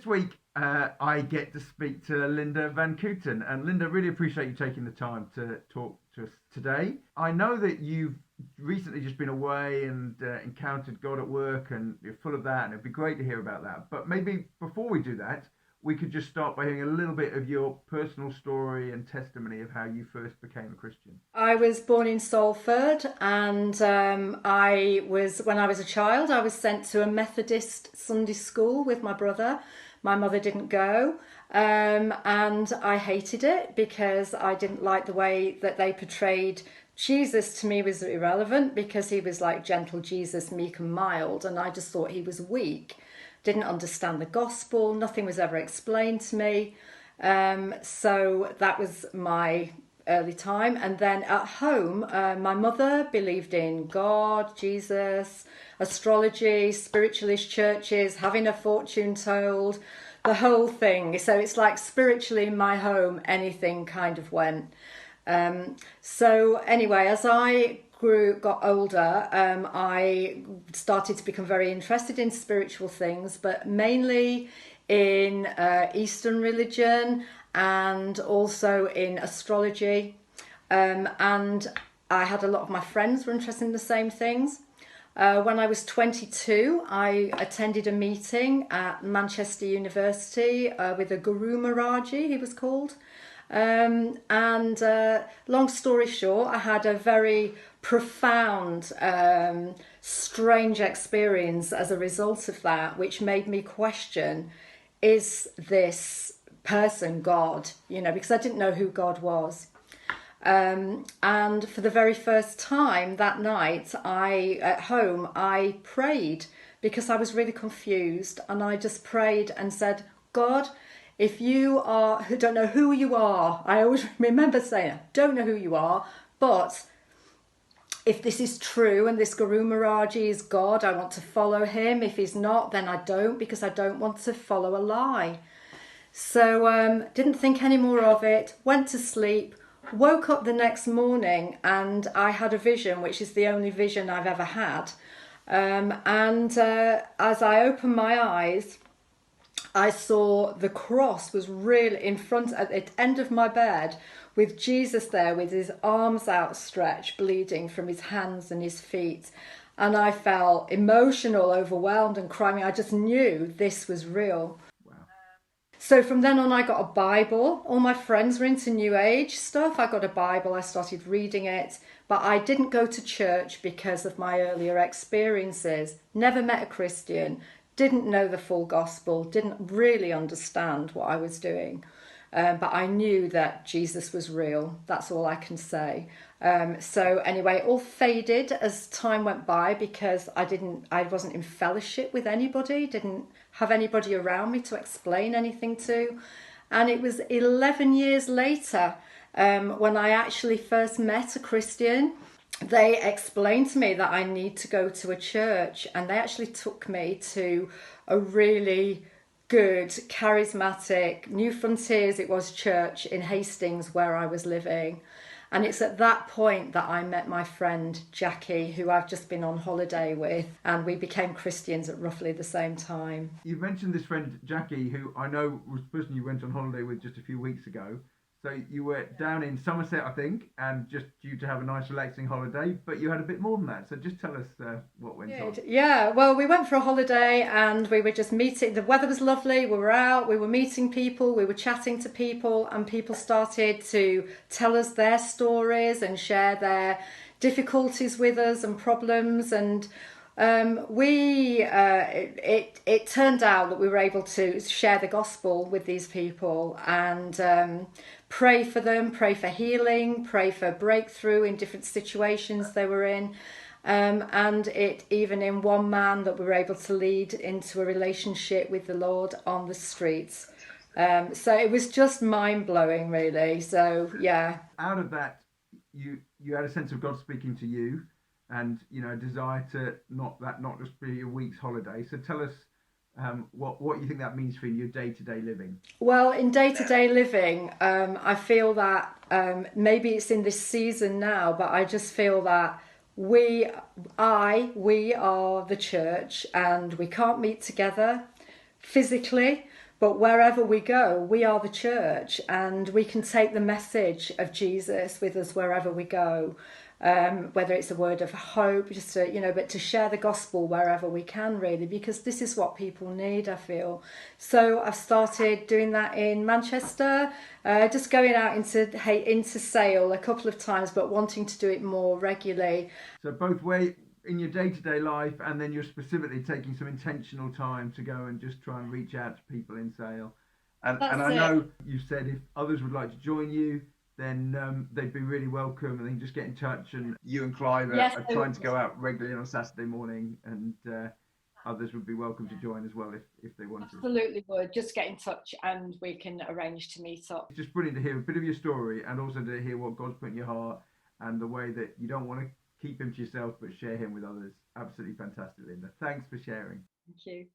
Next week, I get to speak to Linda Van Cooten. And Linda, really appreciate you taking the time to talk to us today. I know that you've recently just been away and encountered God at work, and you're full of that, and it'd be great to hear about that. But maybe before we do that, we could just start by hearing a little bit of your personal story and testimony of how you first became a Christian. I was born in Salford, and when I was a child, I was sent to a Methodist Sunday school with my brother. My mother didn't go, and I hated it because I didn't like the way that they portrayed Jesus. To me, was irrelevant because he was like gentle Jesus, meek and mild, and I just thought he was weak. Didn't understand the gospel. Nothing was ever explained to me. So that was my early time. And then at home, my mother believed in God, Jesus, astrology, spiritualist churches, having a fortune told, the whole thing. So it's like spiritually in my home, anything kind of went. So anyway, as I got older, I started to become very interested in spiritual things, but mainly in Eastern religion and also in astrology. And I had a lot of my friends were interested in the same things. When I was 22, I attended a meeting at Manchester University with a Guru Maharaji, he was called. And long story short, I had a very profound, strange experience as a result of that, which made me question, is this person God? Because I didn't know who God was. And for the very first time that night, at home, I prayed because I was really confused, and I just prayed and said, God, if you are, who don't know who you are, I always remember saying, don't know who you are, but if this is true and this Guru Maharaji is God, I want to follow him. If he's not, then I don't, because I don't want to follow a lie. So didn't think any more of it, went to sleep, woke up the next morning, and I had a vision, which is the only vision I've ever had. And as I opened my eyes, I saw the cross was really in front at the end of my bed, with Jesus there with his arms outstretched, bleeding from his hands and his feet. And I felt emotional, overwhelmed and crying. I just knew this was real. Wow. So from then on, I got a Bible. All my friends were into New Age stuff. I got a Bible. I started reading it. But I didn't go to church because of my earlier experiences. Never met a Christian. Didn't know the full gospel, didn't really understand what I was doing. But I knew that Jesus was real. That's all I can say. So anyway, it all faded as time went by because I wasn't in fellowship with anybody, didn't have anybody around me to explain anything to. And it was 11 years later when I actually first met a Christian. They explained to me that I need to go to a church, and they actually took me to a really good, charismatic, New Frontiers it was, church in Hastings where I was living. And it's at that point that I met my friend Jackie, who I've just been on holiday with, and we became Christians at roughly the same time. You mentioned this friend Jackie, who I know was the person you went on holiday with just a few weeks ago. So you were down in Somerset, I think, and just due to have a nice relaxing holiday, but you had a bit more than that. So just tell us what went on. Yeah, well, we went for a holiday and we were just meeting. The weather was lovely. We were out, we were meeting people, we were chatting to people, and people started to tell us their stories and share their difficulties with us and problems. And it turned out that we were able to share the gospel with these people and pray for them, pray for healing, pray for breakthrough in different situations they were in. And it even in one man that we were able to lead into a relationship with the Lord on the streets. So it was just mind-blowing, really. So, yeah. Out of that, you had a sense of God speaking to you, and a desire to not just be a week's holiday. So tell us what you think that means for your day-to-day living. Well, in day-to-day living, I feel that maybe it's in this season now, but I just feel that we are the church, and we can't meet together physically, But wherever we go, we are the church, and we can take the message of Jesus with us wherever we go. Whether it's a word of hope, just to, but to share the gospel wherever we can, really, because this is what people need, I feel. So I've started doing that in Manchester, just going out into Sale a couple of times, but wanting to do it more regularly. So both way in your day-to-day life, and then you're specifically taking some intentional time to go and just try and reach out to people in Sale. And That's I it. know you said if others would like to join you, then they'd be really welcome, and they can just get in touch. And you and Clive Yes, are trying to go out regularly on a Saturday morning, and others would be welcome to join as well if they wanted. absolutely would. Just get in touch and we can arrange to meet up. It's just brilliant to hear a bit of your story, and also to hear what God's put in your heart, and the way that you don't want to keep him to yourself but share him with others. Absolutely fantastic, Linda. Thanks for sharing. Thank you.